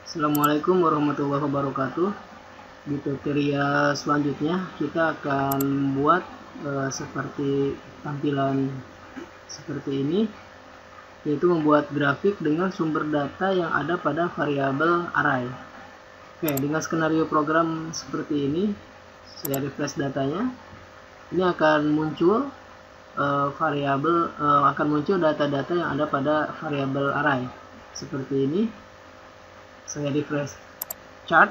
Assalamualaikum warahmatullahi wabarakatuh. Di tutorial selanjutnya kita akan membuat seperti tampilan seperti ini, yaitu membuat grafik dengan sumber data yang ada pada variabel array. Oke, dengan skenario program seperti ini, saya refresh datanya. Ini akan muncul akan muncul data-data yang ada pada variabel array seperti ini. Saya refresh chart,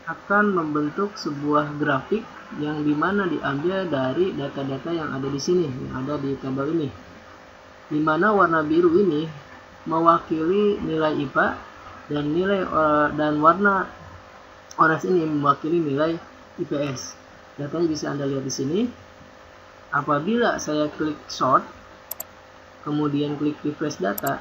akan membentuk sebuah grafik yang dimana diambil dari data-data yang ada di sini, yang ada di tabel ini, dimana warna biru ini mewakili nilai IPA dan warna orange ini mewakili nilai IPS. Datanya bisa Anda lihat di sini. Apabila saya klik sort, kemudian klik refresh data,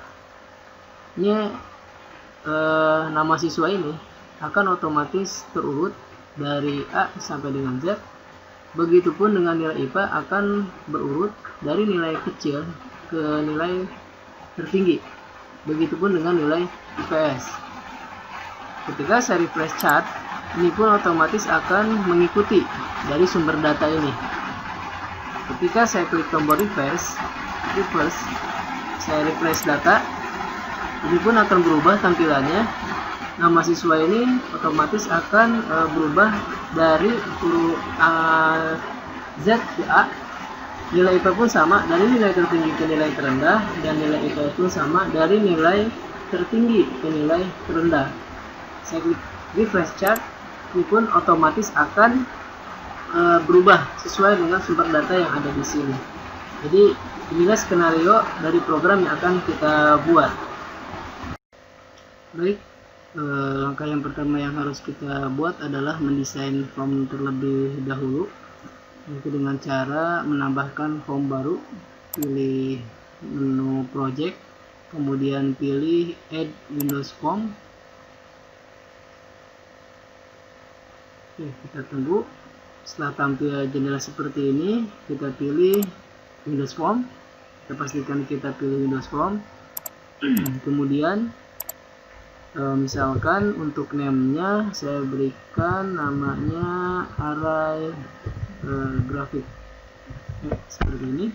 nama siswa ini akan otomatis terurut dari A sampai dengan Z. Begitupun dengan nilai IPA akan berurut dari nilai kecil ke nilai tertinggi. Begitupun dengan nilai IPS. Ketika saya refresh chart, ini pun otomatis akan mengikuti dari sumber data ini. Ketika saya klik tombol reverse, saya refresh data, ini pun akan berubah tampilannya. Nama siswa ini otomatis akan berubah dari huruf Z ke A. Nilai IPA pun sama, dari nilai tertinggi ke nilai terendah, dan nilai IPS pun sama, dari nilai tertinggi ke nilai terendah. Saya klik refresh chart, ini pun otomatis akan berubah sesuai dengan sumber data yang ada di sini. Jadi inilah skenario dari program yang akan kita buat. Baik, langkah yang pertama yang harus kita buat adalah mendesain form terlebih dahulu, yaitu dengan cara menambahkan form baru. Pilih menu project, kemudian pilih add Windows form. Oke, kita tunggu. Setelah tampil jendela seperti ini, kita pilih Windows form. Kita pastikan kita pilih Windows form. Kemudian misalkan untuk name-nya saya berikan namanya array grafik, seperti ini.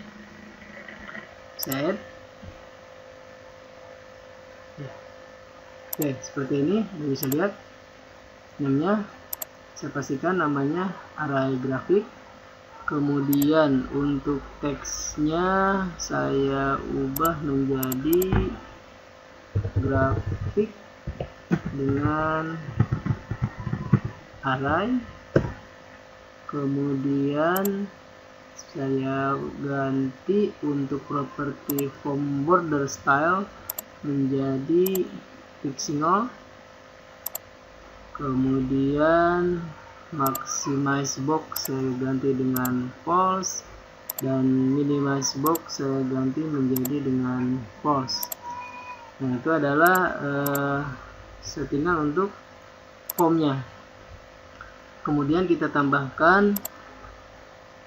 Saya add. Oke, seperti ini. Anda bisa lihat name-nya. Saya pastikan namanya array grafik. Kemudian untuk teksnya saya ubah menjadi grafik dengan array. Kemudian saya ganti untuk properti form border style menjadi fictional. Kemudian maximize box saya ganti dengan false, dan minimize box saya ganti menjadi dengan false. Nah, itu adalah settingan untuk formnya. Kemudian kita tambahkan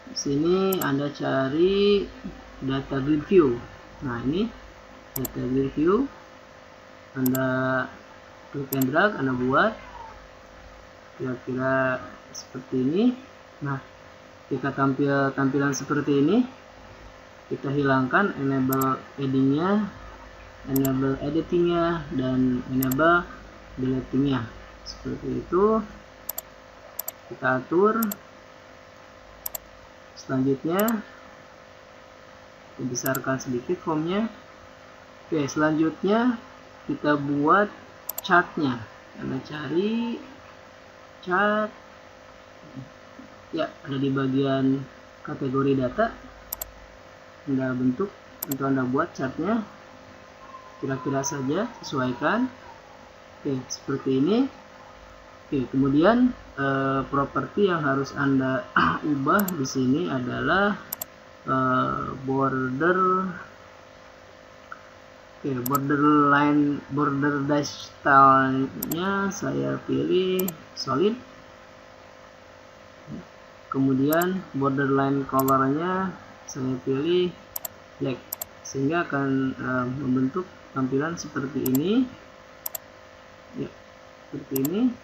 di sini, Anda cari data grid view. Nah, ini data grid view, Anda klik and drag, Anda buat kira-kira seperti ini. Nah, jika tampilan seperti ini, kita hilangkan enable adding-nya, enable editing-nya, dan enable deleting-nya. Seperti itu. Kita atur. Selanjutnya kita besarkan sedikit formnya. Oke, selanjutnya kita buat chartnya. Anda cari chart, ya, ada di bagian kategori data. Anda bentuk untuk Anda buat chartnya, kira-kira saja, sesuaikan. Oke, seperti ini. Oke, kemudian properti yang harus Anda ubah di sini adalah border dash style-nya saya pilih solid. Kemudian borderline color-nya saya pilih black, sehingga akan membentuk tampilan seperti ini. Ya. seperti ini.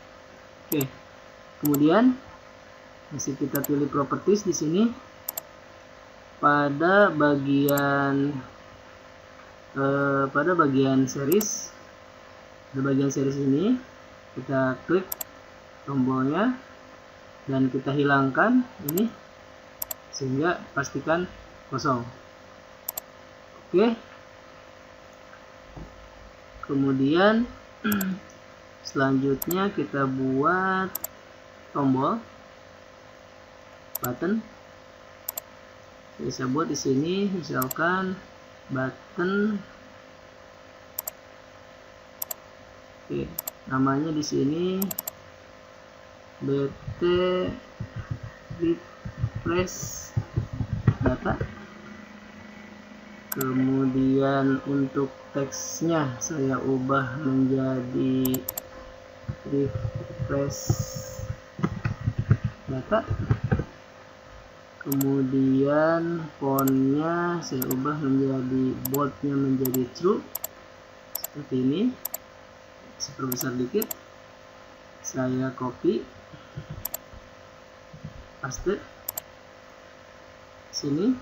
Oke, kemudian masih kita pilih properties di sini. Pada bagian series, ini kita klik tombolnya dan kita hilangkan ini sehingga pastikan kosong. Oke, kemudian selanjutnya kita buat tombol button. Bisa buat di sini misalkan button. Oke, namanya di sini BT refresh data. Kemudian untuk teksnya saya ubah menjadi refresh data. Kemudian fontnya saya ubah menjadi boldnya menjadi true seperti ini. Saya perbesar dikit, saya copy, paste sini,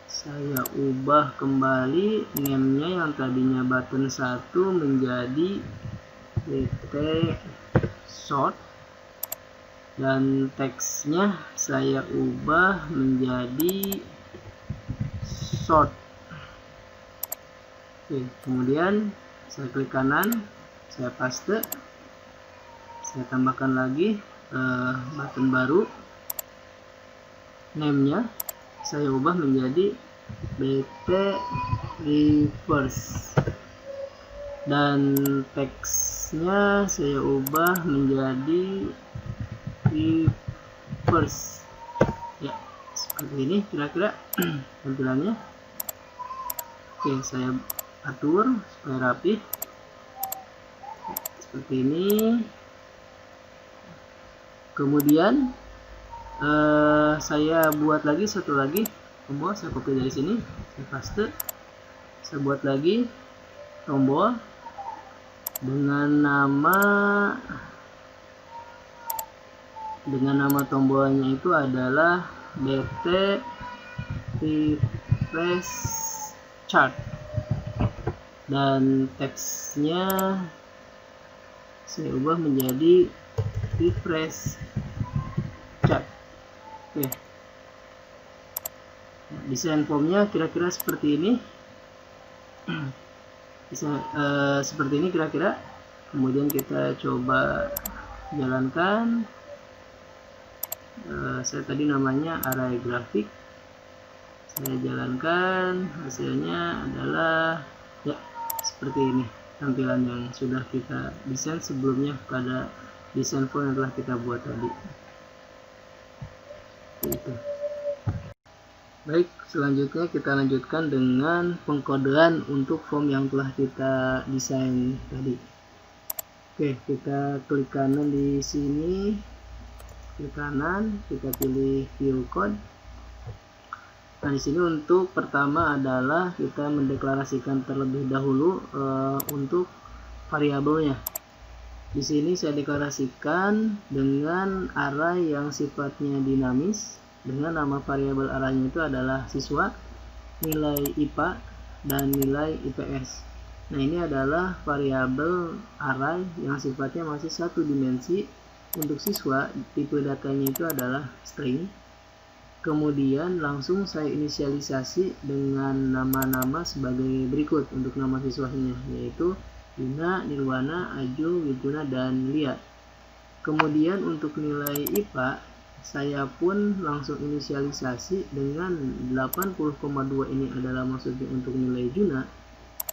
saya ubah kembali name-nya yang tadinya button 1 menjadi BT short. Dan teksnya saya ubah menjadi short. Oke, kemudian saya klik kanan, saya paste, saya tambahkan lagi button baru, name-nya saya ubah menjadi BT reverse, dan teksnya saya ubah menjadi reverse. Ya, seperti ini kira-kira tampilannya. Oke, saya atur supaya rapi seperti ini. Kemudian saya buat lagi satu lagi tombol, saya copy dari sini, saya paste, saya buat lagi tombol dengan nama tombolnya itu adalah BT refresh chart, dan teksnya saya ubah menjadi refresh chart. Oke, desain formnya kira-kira seperti ini. Bisa seperti ini kira-kira. Kemudian kita coba jalankan. Saya tadi namanya array grafik, saya jalankan, hasilnya adalah ya seperti ini tampilan yang sudah kita desain sebelumnya pada desain form yang telah kita buat tadi. Itu. Baik, selanjutnya kita lanjutkan dengan pengkodean untuk form yang telah kita desain tadi. Oke, kita klik kanan di sini. Klik kanan, kita pilih view code. Nah, di sini untuk pertama adalah kita mendeklarasikan terlebih dahulu untuk variabelnya. Di sini saya deklarasikan dengan array yang sifatnya dinamis, dengan nama variabel arraynya itu adalah siswa, nilai IPA, dan nilai IPS. Nah, ini adalah variabel array yang sifatnya masih satu dimensi. Untuk siswa, tipe datanya itu adalah string. Kemudian langsung saya inisialisasi dengan nama-nama sebagai berikut untuk nama siswanya, yaitu Yuna, Nirwana, Aju, Wiguna, dan Lia. Kemudian untuk nilai IPA, saya pun langsung inisialisasi dengan 80,2 ini adalah maksudnya untuk nilai Juna,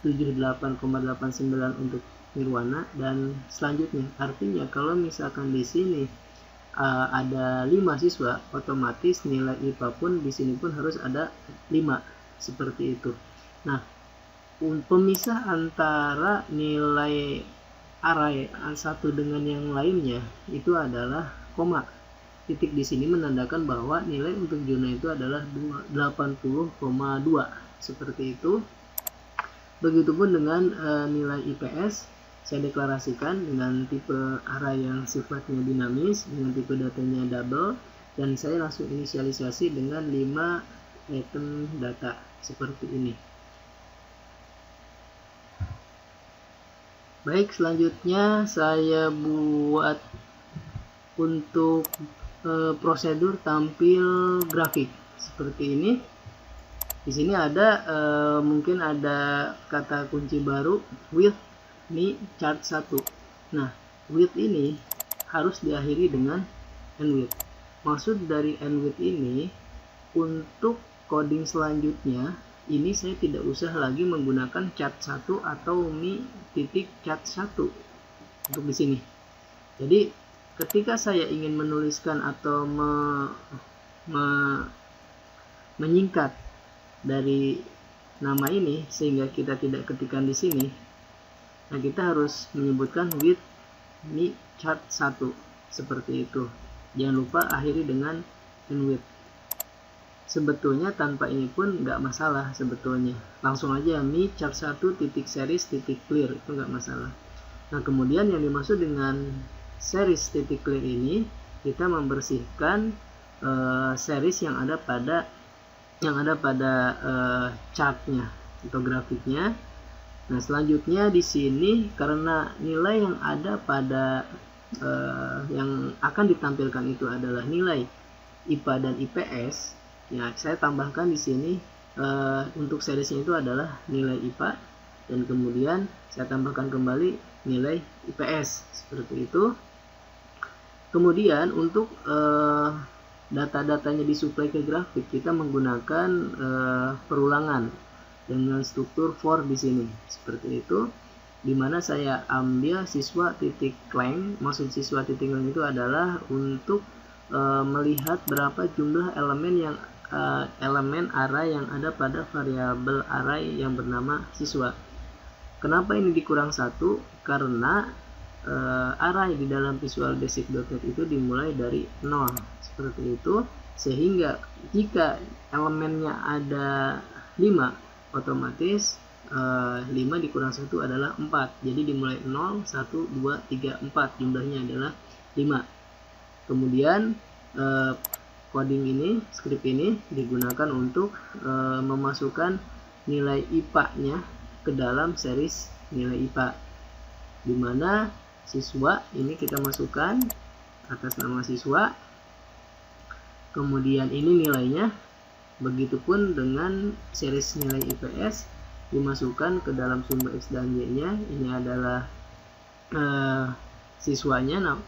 78,89 untuk Nirwana, dan selanjutnya. Artinya kalau misalkan di sini ada 5 siswa, otomatis nilai IPA pun di sini pun harus ada 5, seperti itu. Nah, pemisah antara nilai array satu dengan yang lainnya itu adalah koma. Titik di sini menandakan bahwa nilai untuk Juna itu adalah 80,2, seperti itu. Begitupun dengan nilai IPS. saya deklarasikan dengan tipe array yang sifatnya dinamis, dengan tipe datanya double, dan saya langsung inisialisasi dengan 5 item data seperti ini. Baik, selanjutnya saya buat untuk prosedur tampil grafik seperti ini. Di sini ada mungkin ada kata kunci baru with mi chart 1. Nah, with ini harus diakhiri dengan end with. Maksud dari end with ini, untuk coding selanjutnya ini saya tidak usah lagi menggunakan chart 1 atau mi titik chart 1 untuk di sini. Jadi ketika saya ingin menuliskan atau menyingkat dari nama ini sehingga kita tidak ketikkan di sini, nah kita harus menyebutkan with mi chart 1 seperti itu. Jangan lupa akhiri dengan end with. Sebetulnya tanpa ini pun nggak masalah, sebetulnya langsung aja mi chart 1 titik series titik clear, itu nggak masalah. Nah, kemudian yang dimaksud dengan series titik clear ini, kita membersihkan series yang ada pada chartnya atau grafiknya. Nah, selanjutnya di sini karena nilai yang ada pada yang akan ditampilkan itu adalah nilai IPA dan IPS, ya saya tambahkan di sini untuk seriesnya itu adalah nilai IPA, dan kemudian saya tambahkan kembali nilai IPS seperti itu. Kemudian untuk data-datanya disuplai ke grafik, kita menggunakan perulangan dengan struktur for di sini seperti itu, dimana saya ambil siswa titik length. Maksud siswa titik length itu adalah untuk melihat berapa jumlah elemen array yang ada pada variabel array yang bernama siswa. Kenapa ini dikurang 1? Karena array di dalam Visual Basic.NET itu dimulai dari 0 seperti itu, sehingga jika elemennya ada 5, otomatis 5 dikurang 1 adalah 4. Jadi dimulai 0, 1, 2, 3, 4, jumlahnya adalah 5. Kemudian coding ini, script ini digunakan untuk memasukkan nilai IPA-nya ke dalam series nilai IPA, dimana siswa ini kita masukkan atas nama siswa, kemudian ini nilainya. Begitupun dengan series nilai IPS dimasukkan ke dalam sumber X dan Y nya. Ini adalah siswanya. Nah,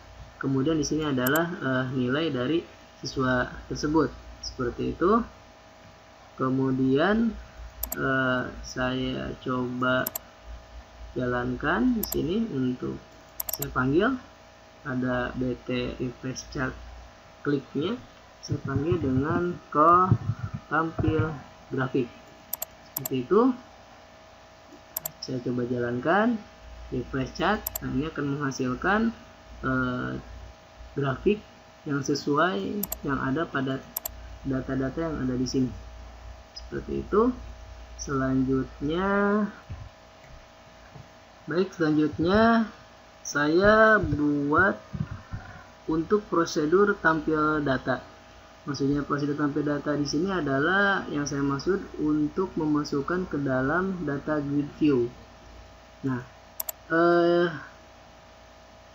kemudian di sini adalah nilai dari siswa tersebut seperti itu. Kemudian saya coba jalankan di sini. Untuk saya panggil ada bt refresh chart kliknya, saya panggil dengan tampil grafik seperti itu. Saya coba jalankan refresh chart. Nah, ini akan menghasilkan grafik yang sesuai yang ada pada data-data yang ada di sini seperti itu. Selanjutnya saya buat untuk prosedur tampil data. Maksudnya prosedur tampil data di sini adalah yang saya maksud untuk memasukkan ke dalam data grid view. Nah,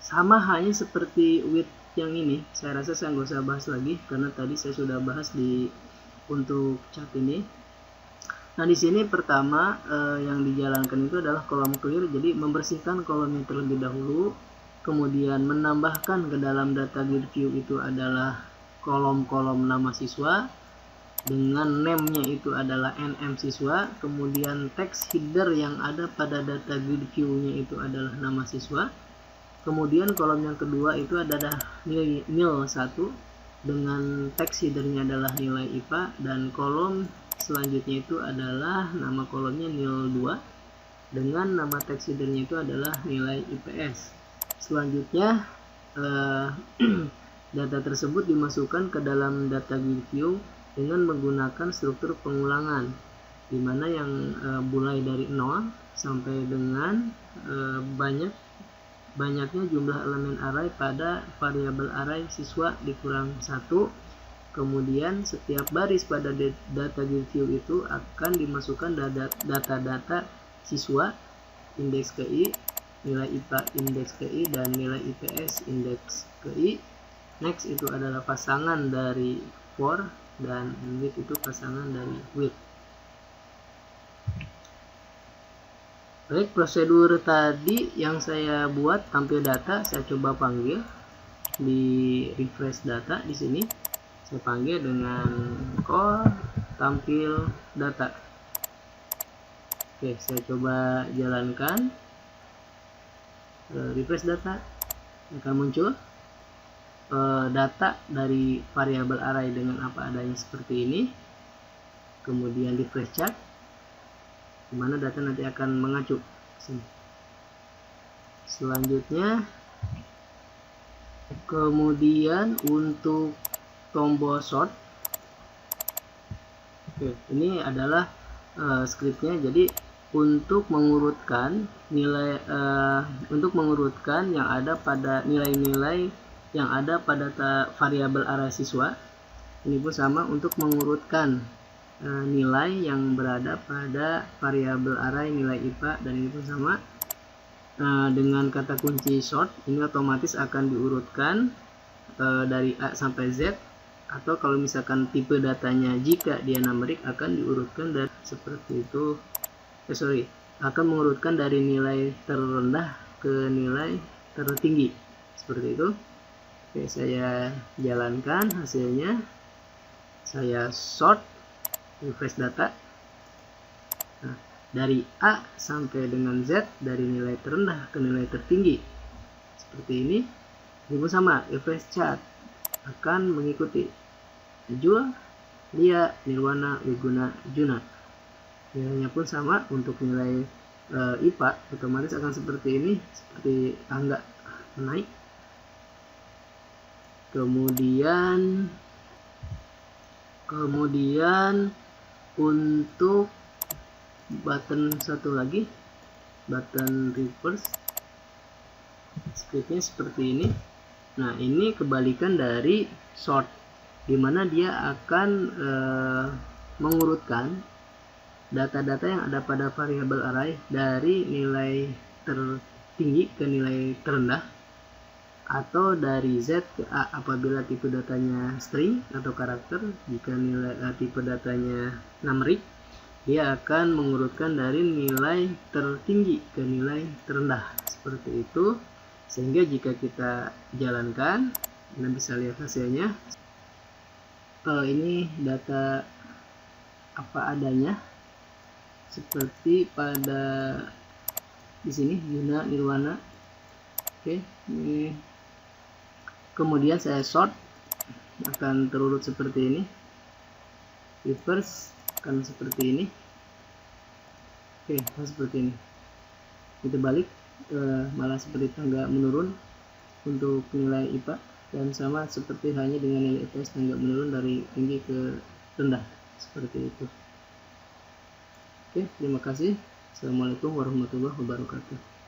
sama halnya seperti with yang ini. Saya rasa saya nggak usah bahas lagi karena tadi saya sudah bahas untuk chart ini. Nah, di sini pertama yang dijalankan itu adalah kolom clear. Jadi membersihkan kolomnya terlebih dahulu, kemudian menambahkan ke dalam data grid view itu adalah kolom-kolom nama siswa dengan name-nya itu adalah nm siswa, kemudian text header yang ada pada data grid view-nya itu adalah nama siswa. Kemudian kolom yang kedua itu adalah nil 1 dengan text header-nya adalah nilai IPA, dan kolom selanjutnya itu adalah nama kolomnya nil 2 dengan nama text header-nya itu adalah nilai IPS. Selanjutnya data tersebut dimasukkan ke dalam data grid view dengan menggunakan struktur pengulangan. dimana yang mulai dari 0 sampai dengan banyaknya jumlah elemen array pada variabel array siswa dikurang 1. Kemudian setiap baris pada data view itu akan dimasukkan data-data siswa indeks KI, nilai IPA indeks KI, dan nilai IPS indeks KI. Next itu adalah pasangan dari for, dan with itu pasangan dari with. Baik, prosedur tadi yang saya buat tampil data, saya coba panggil di refresh data. Di sini saya panggil dengan call tampil data. Oke, saya coba jalankan, refresh data, akan muncul data dari variabel array dengan apa adanya seperti ini. Kemudian refresh chart, dimana data nanti akan mengacu sini. Selanjutnya, kemudian untuk tombol sort, oke, ini adalah scriptnya. Jadi untuk mengurutkan nilai, yang ada pada nilai-nilai yang ada pada variabel array siswa, ini pun sama untuk mengurutkan nilai yang berada pada variabel array nilai IPA, dan ini pun sama dengan kata kunci sort. Ini otomatis akan diurutkan dari A sampai Z, atau kalau misalkan tipe datanya jika dia numerik akan diurutkan dari seperti itu. Akan mengurutkan dari nilai terendah ke nilai tertinggi seperti itu. Oke, saya jalankan hasilnya. Saya sort, refresh data. Nah, dari A sampai dengan Z, dari nilai terendah ke nilai tertinggi seperti ini. Ini pun sama, refresh chart akan mengikuti Jul, Lia, Nirwana, Wiguna, Juna. Nilainya pun sama. Untuk nilai IPA otomatis akan seperti ini, seperti angka naik. Kemudian untuk button satu lagi, button reverse, scriptnya seperti ini. Nah, ini kebalikan dari sort, dimana dia akan mengurutkan data-data yang ada pada variabel array dari nilai tertinggi ke nilai terendah, atau dari Z ke A apabila tipe datanya string atau karakter. Jika nilai tipe datanya numerik, dia akan mengurutkan dari nilai tertinggi ke nilai terendah seperti itu. Sehingga jika kita jalankan, kita bisa lihat hasilnya. Ini data apa adanya seperti pada di sini Yuna, Nirwana. Oke, ini kemudian saya sort, akan terurut seperti ini. Reverse akan seperti ini. Oke, seperti ini. Kita balik, malah seperti tangga menurun untuk nilai IPA, dan sama seperti hanya dengan nilai IPS, tangga menurun dari tinggi ke rendah seperti itu. Oke, terima kasih. Assalamualaikum warahmatullahi wabarakatuh.